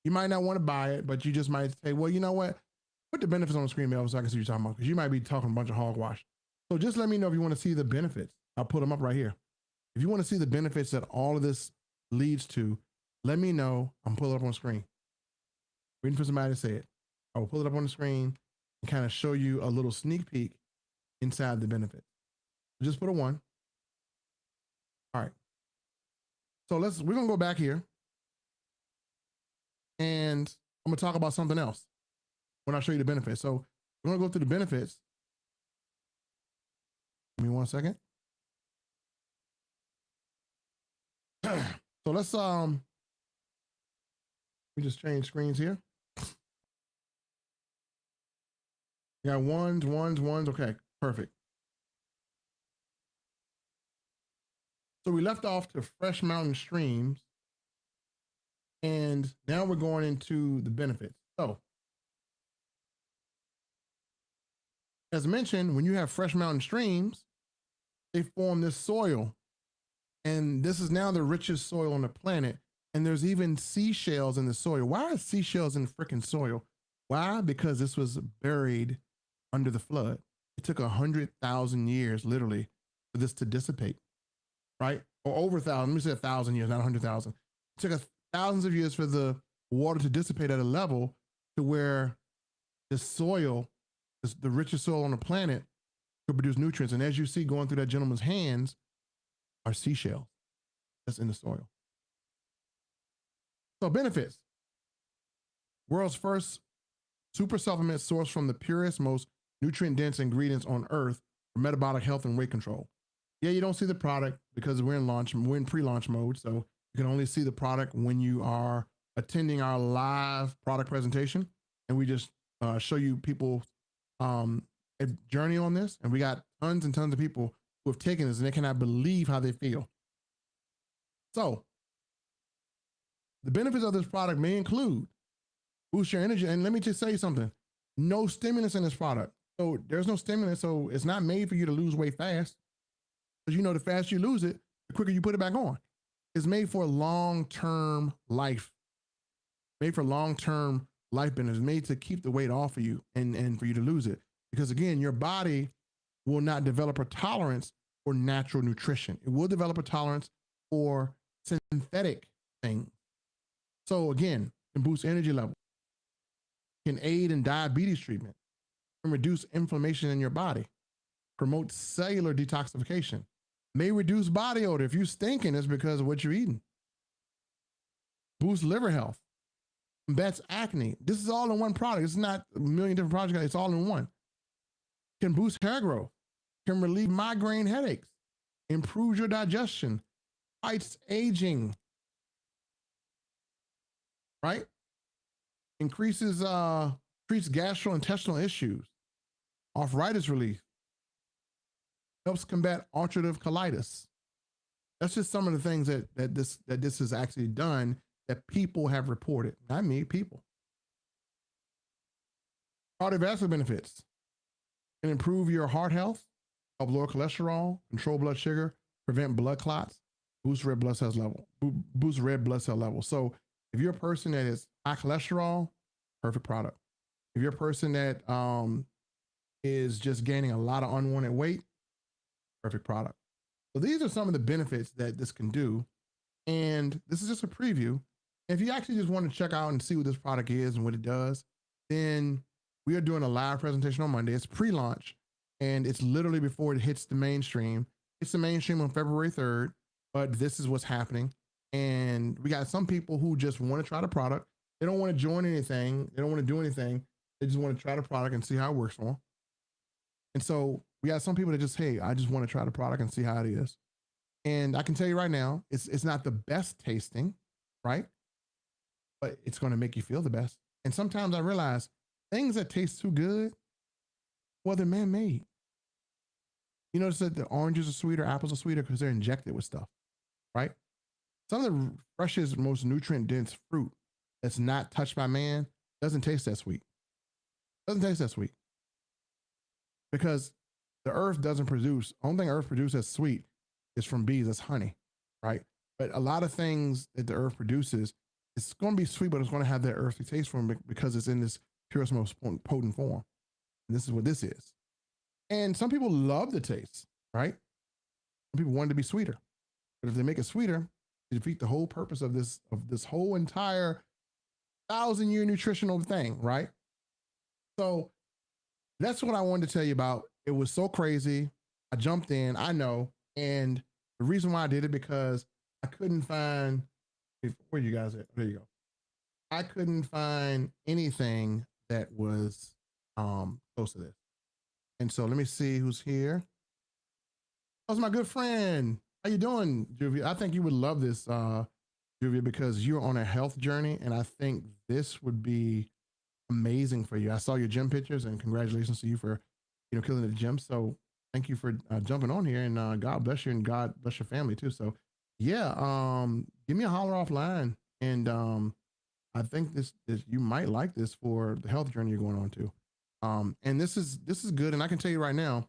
You might not want to buy it, but you just might say, well, you know what? Put the benefits on the screen, Mel, so I can see what you're talking about, because you might be talking a bunch of hogwash. So just let me know if you want to see the benefits. I'll put them up right here. If you want to see the benefits that all of this leads to, let me know. I'm pulling it up on the screen. Waiting for somebody to say it. I will pull it up on the screen and kind of show you a little sneak peek inside the benefits. Just put a 1. All right. So we're going to go back here and I'm going to talk about something else when I show you the benefits. So we're going to go through the benefits. Give me 1 second. So let's we just change screens here. You got ones. Okay, perfect. So we left off to fresh mountain streams, and now we're going into the benefits. So, as mentioned, when you have fresh mountain streams, they form this soil, and this is now the richest soil on the planet. And there's even seashells in the soil. Why are seashells in the freaking soil? Why? Because this was buried under the flood. It took 100,000 years, literally, for this to dissipate, right? Or over 1,000. Let me say 1,000 years, not 100,000. It took thousands of years for the water to dissipate at a level to where the soil, the richest soil on the planet, could produce nutrients. And as you see going through that gentleman's hands are seashells that's in the soil. So benefits. World's first Super supplement sourced from the purest, most nutrient dense ingredients on earth for metabolic health and weight control. Yeah, you don't see the product because we're in pre-launch mode. So you can only see the product when you are attending our live product presentation. And we just show you people a journey on this. And we got tons and tons of people who have taken this and they cannot believe how they feel. So the benefits of this product may include boost your energy. And let me just say something. No stimulants in this product. So there's no stimulant. So it's not made for you to lose weight fast. Because you know, the faster you lose it, the quicker you put it back on. It's made for long-term life. Made for long-term life benefits. It's made to keep the weight off of you and for you to lose it. Because again, your body will not develop a tolerance for natural nutrition. It will develop a tolerance for synthetic things. So again, can boost energy level, can aid in diabetes treatment, can reduce inflammation in your body, promote cellular detoxification, may reduce body odor. If you're stinking, it's because of what you're eating. Boost liver health, combats acne. This is all in one product. It's not a million different products. It's all in one. Can boost hair growth, can relieve migraine headaches, improves your digestion, fights aging, right? Increases, treats gastrointestinal issues, arthritis relief, helps combat ulcerative colitis. That's just some of the things that this has actually done that people have reported. Not me, people. Cardiovascular benefits can improve your heart health, help lower cholesterol, control blood sugar, prevent blood clots, boost red blood cells level, boost red blood cell levels. So if you're a person that is high cholesterol, perfect product. If you're a person that is just gaining a lot of unwanted weight, perfect product. So these are some of the benefits that this can do. And this is just a preview. If you actually just want to check out and see what this product is and what it does, then we are doing a live presentation on Monday. It's pre-launch and it's literally before it hits the mainstream. It's the mainstream on February 3rd, but this is what's happening. And we got some people who just want to try the product. They don't want to join anything. They don't want to do anything. They just want to try the product and see how it works for them. And so we got some people that just, hey, I just want to try the product and see how it is. And I can tell you right now, it's not the best tasting, right? But it's going to make you feel the best. And sometimes I realize things that taste too good, well, they're man-made. You notice that the oranges are sweeter, apples are sweeter because they're injected with stuff, right? Some of the freshest, most nutrient-dense fruit that's not touched by man doesn't taste that sweet. Doesn't taste that sweet. Because the earth doesn't produce, only thing earth produces that's sweet is from bees, that's honey, right? But a lot of things that the earth produces, it's going to be sweet, but it's going to have that earthly taste from it because it's in this purest, most potent form. And this is what this is. And some people love the taste, right? Some people want it to be sweeter. But if they make it sweeter, they defeat the whole purpose of this whole entire 1,000-year nutritional thing, right? So that's what I wanted to tell you about. It was so crazy. I jumped in, I know. And the reason why I did it because I couldn't find, where you guys at? There you go. I couldn't find anything that was close to this. And so let me see who's here. That was my good friend. How you doing, Juvia? I think you would love this, Juvia, because you're on a health journey. And I think this would be amazing for you. I saw your gym pictures and congratulations to you for, killing the gym. So thank you for jumping on here and God bless you and God bless your family too. So yeah, give me a holler offline. And I think this you might like this for the health journey you're going on to. And this is good. And I can tell you right now,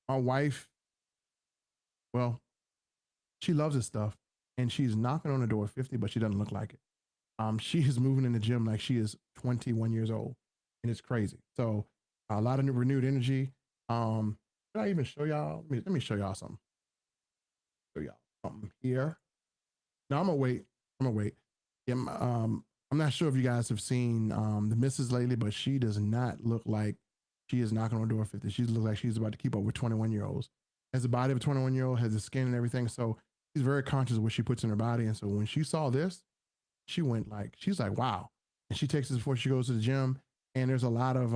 my wife, well, she loves this stuff and she's knocking on the door at 50, but she doesn't look like it. She is moving in the gym like she is 21 years old and it's crazy. So a lot of renewed energy. Did I even show y'all? Let me show y'all something. Show y'all something here. No, I'm gonna wait. Yeah, I'm not sure if you guys have seen the missus lately, but she does not look like she is knocking on the door at 50. She looks like she's about to keep up with 21-year-olds. Has the body of a 21-year-old, has the skin and everything. So she's very conscious of what she puts in her body. And so when she saw this, she's like, wow. And she takes this before she goes to the gym. and there's a lot of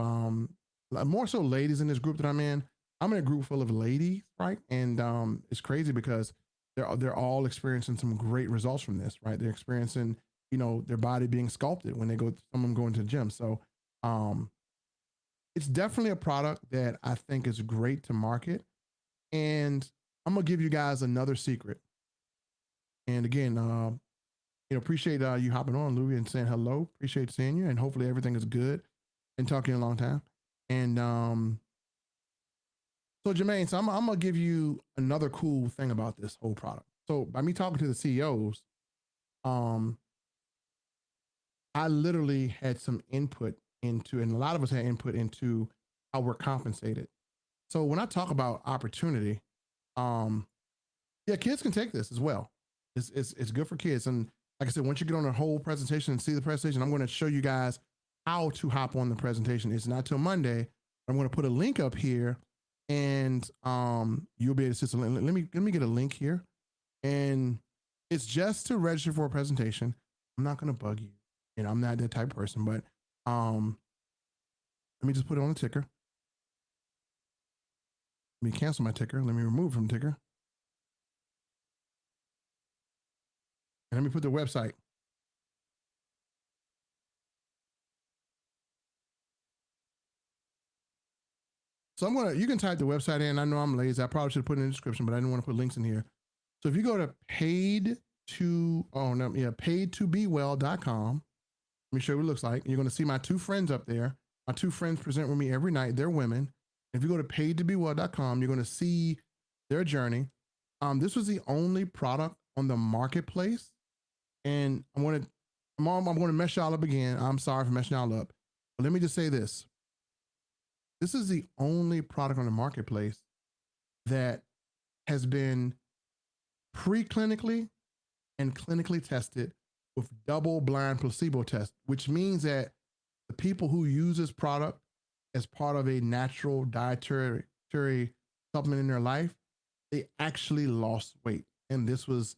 more so ladies in this group that I'm in. I'm in a group full of ladies, right? And it's crazy because they're all experiencing some great results from this, right? They're experiencing, their body being sculpted when they go. Some of them going to the gym. So um, it's definitely a product that I think is great to market. And I'm gonna give you guys another secret. And again, appreciate you hopping on, Louie, and saying hello. Appreciate seeing you, and hopefully everything is good. And talking a long time. And so Jermaine, so I'm gonna give you another cool thing about this whole product. So by me talking to the CEOs, um, I literally had some input into, and a lot of us had input into how we're compensated. So when I talk about opportunity, um, yeah, kids can take this as well. It's good for kids. And like I said, once you get on the whole presentation and see the presentation, I'm going to show you guys how to hop on the presentation. It's not till Monday. I'm going to put a link up here, and you'll be able to see. So let me get a link here, and it's just to register for a presentation. I'm not going to bug you. I'm not that type of person, but let me just put it on the ticker. Let me cancel my ticker. Let me remove from ticker. And let me put the website. So you can type the website in. I know I'm lazy. I probably should have put it in the description, but I didn't want to put links in here. So if you go to paid2bewell.com, let me show you what it looks like. You're going to see my two friends up there. My two friends present with me every night. They're women. If you go to paid2bewell.com, you're going to see their journey. This was the only product on the marketplace. And I'm going to mess y'all up again. I'm sorry for messing y'all up. But let me just say this. This is the only product on the marketplace that has been preclinically and clinically tested with double-blind placebo test, which means that the people who use this product as part of a natural dietary supplement in their life, they actually lost weight. And this was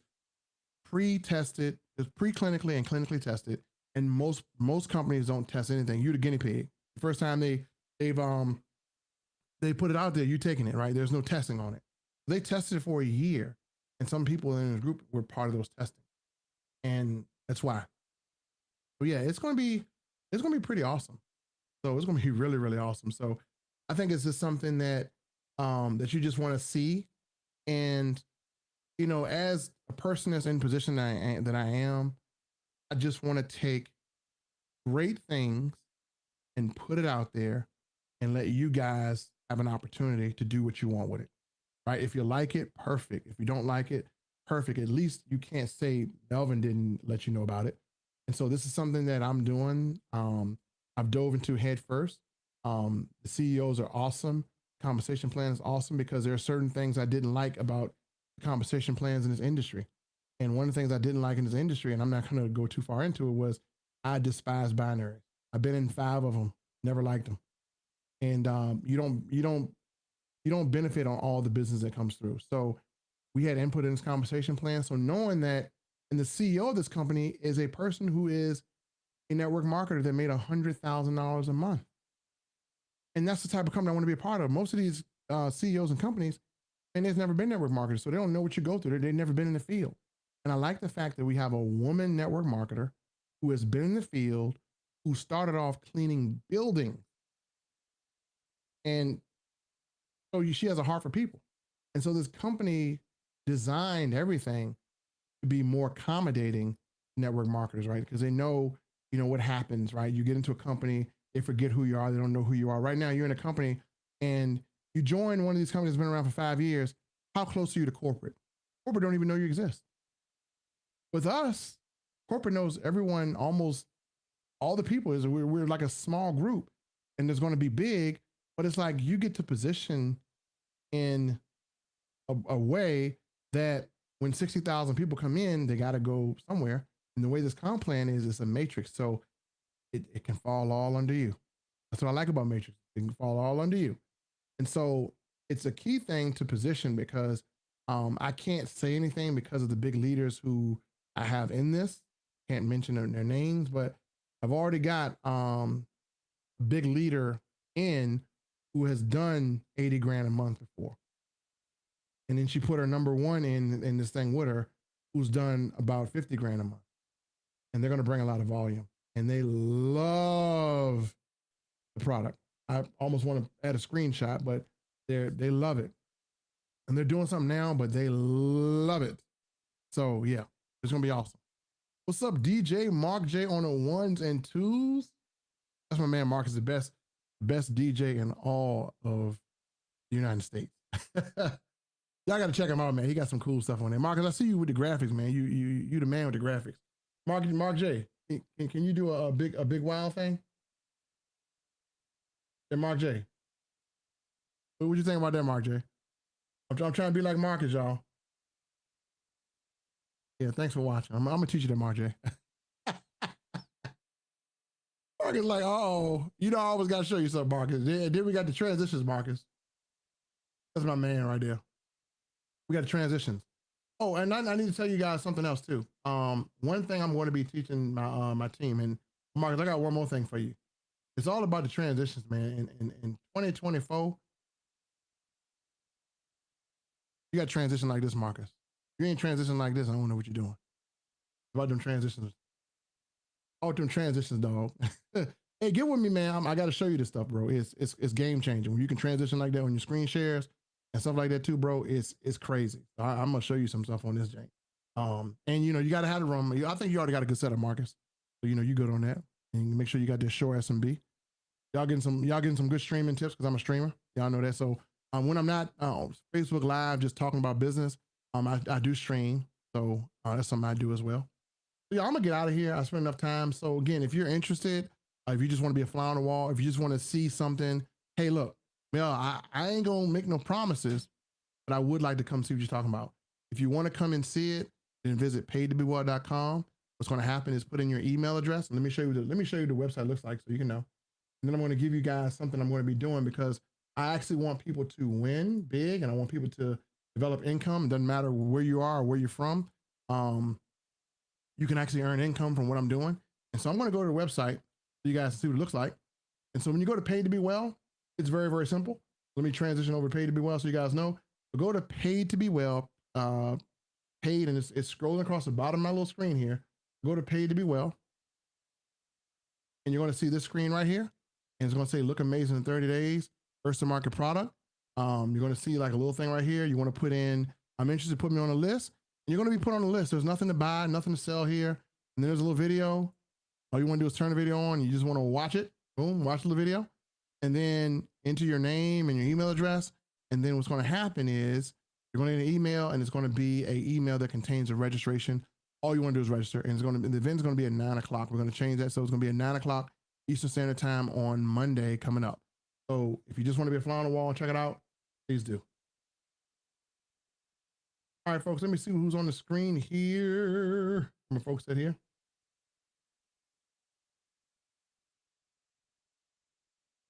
pre-tested, it's preclinically and clinically tested. And most companies don't test anything. You're the guinea pig. The first time they put it out there, you taking it, right? There's no testing on it. They tested it for a year, and some people in the group were part of those testing, and that's why. But yeah, it's gonna be pretty awesome. So it's gonna be really, really awesome. So I think it's just something that that you just want to see, and as a person that's in position that I am, I just want to take great things and put it out there and let you guys have an opportunity to do what you want with it, right? If you like it, perfect. If you don't like it, perfect. At least you can't say Melvin didn't let you know about it. And so this is something that I'm doing. I've dove into head first. The CEOs are awesome. Compensation plan is awesome because there are certain things I didn't like about the compensation plans in this industry. And one of the things I didn't like in this industry, and I'm not going to go too far into it, was I despise binaries. I've been in 5 of them, never liked them. And you don't benefit on all the business that comes through. So we had input in this compensation plan. So knowing that, and the CEO of this company is a person who is a network marketer that made $100,000 a month, and that's the type of company I want to be a part of. Most of these CEOs and companies, and they've never been network marketers, so they don't know what you go through. They've never been in the field. And I like the fact that we have a woman network marketer who has been in the field, who started off cleaning buildings. And so she has a heart for people. And so this company designed everything to be more accommodating network marketers, right? Because they know, what happens, right? You get into a company, they forget who you are, they don't know who you are. Right now, you're in a company and you join one of these companies that's been around for 5 years. How close are you to corporate? Corporate don't even know you exist. With us, corporate knows everyone, almost all the people. We're like a small group, and it's going to be big, but it's like you get to position in a way that when 60,000 people come in, they got to go somewhere. And the way this comp plan is, it's a matrix. So it can fall all under you. That's what I like about matrix. It can fall all under you. And so it's a key thing to position because I can't say anything because of the big leaders who I have in this. Can't mention their names, but I've already got big leader in who has done 80 grand a month before. And then she put her number one in this thing with her, who's done about 50 grand a month. And they're going to bring a lot of volume. And they love the product. I almost want to add a screenshot, but they love it. And they're doing something now, but they love it. So yeah, it's going to be awesome. What's up, DJ Mark J on the ones and twos? That's my man. Mark is the best DJ in all of the United States. Y'all got to check him out, man. He got some cool stuff on there. Marcus, I see you with the graphics, man. You the man with the graphics. Mark J, can you do a big wow thing? Yeah, Mark J. What you think about that, Mark J? I'm trying to be like Marcus, y'all. Yeah, thanks for watching. I'm gonna teach you that, Mark J. Marcus like, oh, you know, I always gotta show you something, Marcus. Then we got the transitions, Marcus. That's my man right there. We got the transitions. Oh, and I need to tell you guys something else too. One thing I'm going to be teaching my team, and Marcus, I got one more thing for you. It's all about the transitions, man. In 2024, you got transition like this, Marcus. If you ain't transition like this, I don't know what you're doing. About them transitions. All them transitions, dog. Hey, get with me, man. I got to show you this stuff, bro. It's game changing. When you can transition like that on your screen shares and stuff like that too, bro, it's crazy. I'm gonna show you some stuff on this, Jane. And you know, you gotta have the room. I think you already got a good setup, Marcus. So you know, you good on that. And make sure you got this Shure SMB. Y'all getting some good streaming tips because I'm a streamer. Y'all know that. So when I'm not Facebook Live just talking about business, I do stream. So that's something I do as well. So yeah, I'm gonna get out of here. I spent enough time. So again, if you're interested, if you just want to be a fly on the wall, if you just want to see something, hey, look, well, I ain't gonna make no promises, but I would like to come see what you're talking about. If you want to come and see it, then visit paidtobewell.com. What's going to happen is put in your email address. And let me show you the website looks like so you can know. And then I'm going to give you guys something I'm going to be doing because I actually want people to win big and I want people to develop income. It doesn't matter where you are or where you're from. You can actually earn income from what I'm doing. And so I'm going to go to the website so you guys see what it looks like. And so when you go to Paid to Be Well, it's very, very simple. Let me transition over to Paid to Be Well so you guys know. So go to Paid to Be Well, paid, and it's scrolling across the bottom of my little screen here. Go to Paid to Be Well. And you're going to see this screen right here. And it's going to say, look amazing in 30 days, first to market product. You're going to see like a little thing right here. You want to put in, I'm interested, put me on a list. And you're going to be put on a list. There's nothing to buy, nothing to sell here. And then there's a little video. All you want to do is turn the video on. You just want to watch it. Boom, watch the little video. And then enter your name and your email address. And then what's going to happen is you're going to get an email and it's going to be an email that contains a registration. All you want to do is register. And the event's going to be at 9 o'clock. We're going to change that. So it's going to be at 9 o'clock Eastern Standard Time on Monday coming up. So if you just want to be a fly on the wall and check it out, please do. All right, folks, let me see who's on the screen here. How many folks that here?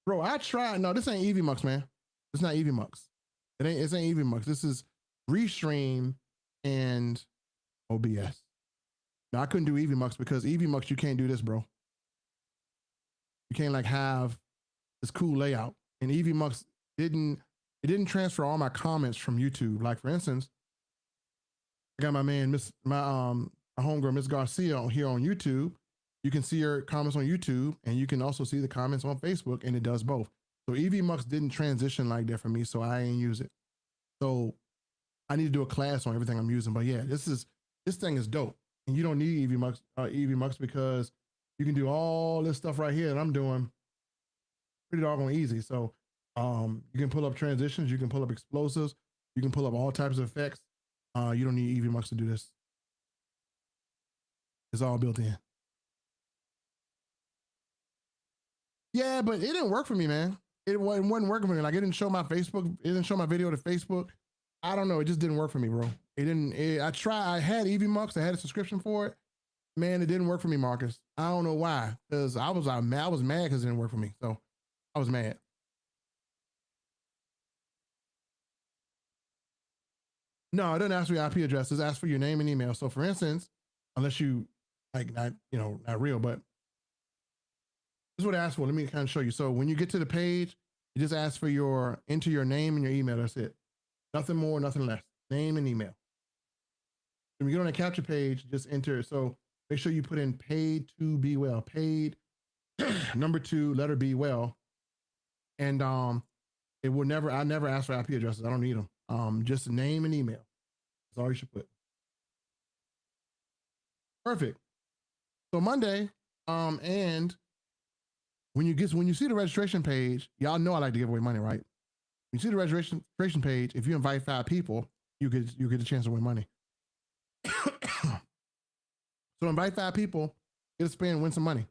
Bro, I tried. No, this ain't EVMux, man. It's not EVMux. It ain't EVMux. This is Restream and OBS. Now I couldn't do EVMux because EVMux, you can't do this, bro. You can't like have this cool layout. And EVMux didn't transfer all my comments from YouTube. Like for instance, I got my man, my homegirl, Miss Garcia here on YouTube. You can see her comments on YouTube and you can also see the comments on Facebook, and it does both. So EVMux didn't transition like that for me, so I ain't use it. So I need to do a class on everything I'm using. But yeah, this thing is dope. And you don't need EVMux because you can do all this stuff right here that I'm doing pretty doggone easy. So you can pull up transitions, you can pull up explosives, you can pull up all types of effects. You don't need EVMux to do this. It's all built in. Yeah, but it didn't work for me, man. It wasn't working for me. Like it didn't show my Facebook. It didn't show my video to Facebook. I don't know. It just didn't work for me, bro. It didn't. I tried. I had EVMux. I had a subscription for it. Man, it didn't work for me, Marcus. I don't know why. Because I was mad because it didn't work for me. So I was mad. No, it doesn't ask for your IP address. It asks for your name and email. So for instance, unless you like not real, but is what I asked for. Let me kind of show you. So when you get to the page, you just ask for enter your name and your email. That's it. Nothing more, nothing less. Name and email. When you get on the capture page, just enter. So make sure you put in paid to be well. Paid number 2, letter B well. And it will never, I never ask for IP addresses. I don't need them. Just name and email. That's all you should put. Perfect. So Monday, and when you see the registration page, y'all know I like to give away money, right? When you see the registration page, if you invite 5 people, you get a chance to win money. So invite 5 people, get a spin, win some money.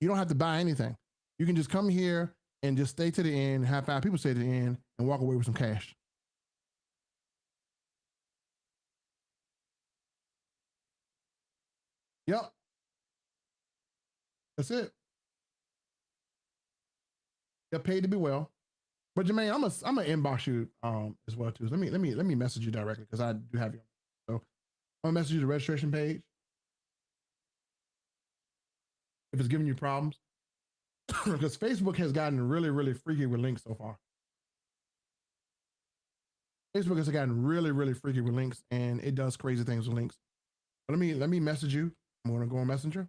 You don't have to buy anything. You can just come here and just stay to the end, have 5 people stay to the end, and walk away with some cash. Yep. That's it. Get paid to be well. But Jermaine, I'm gonna inbox you as well too. So let me message you directly because I do have you. So I'm gonna message you the registration page. If it's giving you problems, because Facebook has gotten really, really freaky with links so far. Facebook has gotten really, really freaky with links, and it does crazy things with links. But let me message you. I'm gonna go on Messenger.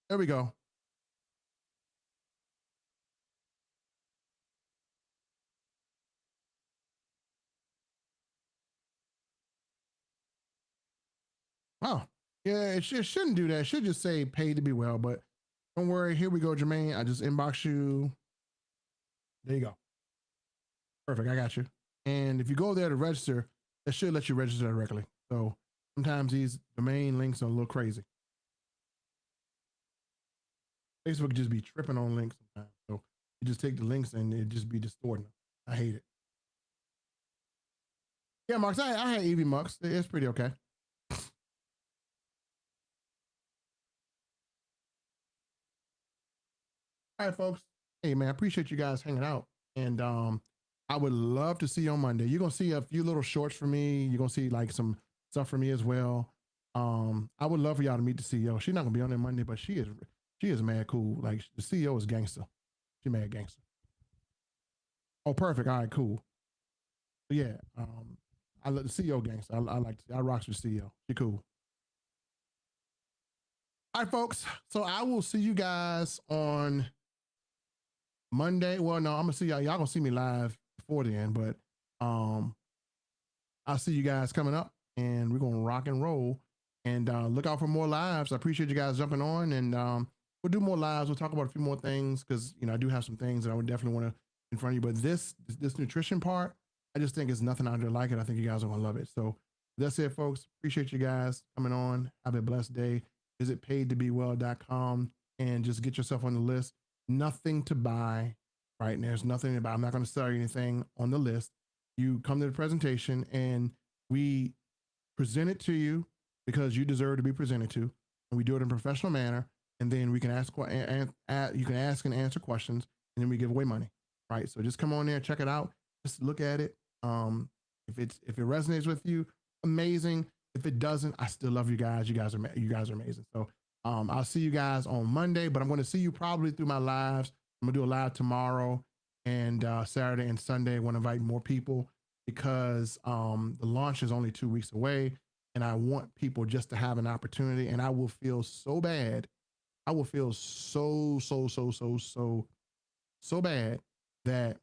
There we go. Oh, yeah, it shouldn't do that. It should just say paid to be well, but don't worry. Here we go, Jermaine. I just inbox you. There you go. Perfect. I got you. And if you go there to register, it should let you register directly. So sometimes these domain links are a little crazy. Facebook just be tripping on links sometimes. So you just take the links and it just be distorting them. I hate it. Yeah, Marks, I had EV Mux. It's pretty okay. All right, folks. Hey, man, I appreciate you guys hanging out. And I would love to see you on Monday. You're going to see a few little shorts for me. You're going to see like some stuff for me as well. I would love for y'all to meet the CEO. She's not going to be on there Monday, but she is mad cool. Like the CEO is gangster. She mad gangster. Oh, perfect. All right, cool. Yeah. I love the CEO gangster. I rocks with CEO. She cool. All right, folks. So I will see you guys on Monday. Well, no, I'm gonna see y'all. Y'all gonna see me live before then, but I'll see you guys coming up, and we're gonna rock and roll. And look out for more lives. I appreciate you guys jumping on, and we'll do more lives. We'll talk about a few more things because I do have some things that I would definitely want to in front of you. But this nutrition part, I just think it's nothing out there like it. I think you guys are gonna love it. So that's it, folks. Appreciate you guys coming on. Have a blessed day. Visit paidtobewell.com and just get yourself on the list. Nothing to buy, right? And there's nothing to buy. I'm not going to sell you anything on the list. You come to the presentation and we present it to you because you deserve to be presented to. And we do it in a professional manner. And then we can you can ask and answer questions, and then we give away money, right? So just come on there, check it out. Just look at it. If it resonates with you, amazing. If it doesn't, I still love you guys. You guys are amazing. So I'll see you guys on Monday, but I'm going to see you probably through my lives. I'm going to do a live tomorrow and Saturday and Sunday. I want to invite more people because the launch is only 2 weeks away, and I want people just to have an opportunity. And I will feel so bad. I will feel so bad that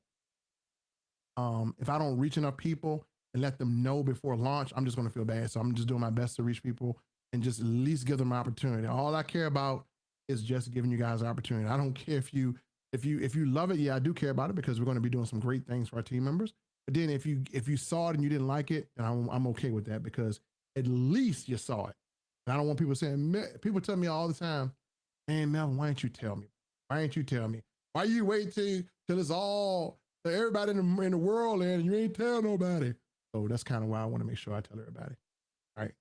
if I don't reach enough people and let them know before launch, I'm just going to feel bad. So I'm just doing my best to reach people and just at least give them an opportunity. All I care about is just giving you guys an opportunity. I don't care if you love it. Yeah, I do care about it because we're going to be doing some great things for our team members. But then if you saw it and you didn't like it, then I'm okay with that because at least you saw it. And I don't want people saying, people tell me all the time, man, Melvin, why didn't you tell me? Why didn't you tell me? Why you wait till it's all everybody in the world and you ain't tell nobody? So that's kind of why I want to make sure I tell everybody. All right.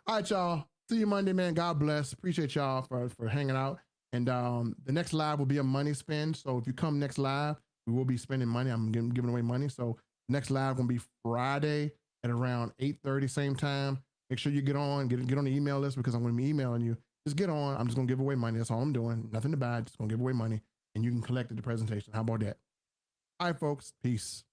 All right, y'all. See you Monday, man. God bless. Appreciate y'all for hanging out. And the next live will be a money spend. So if you come next live, we will be spending money. I'm giving away money. So next live gonna be Friday at around 8:30, same time. Make sure you get on the email list because I'm gonna be emailing you. Just get on. I'm just gonna give away money. That's all I'm doing. Nothing to buy. Just gonna give away money, and you can collect at the presentation. How about that? All right, folks. Peace.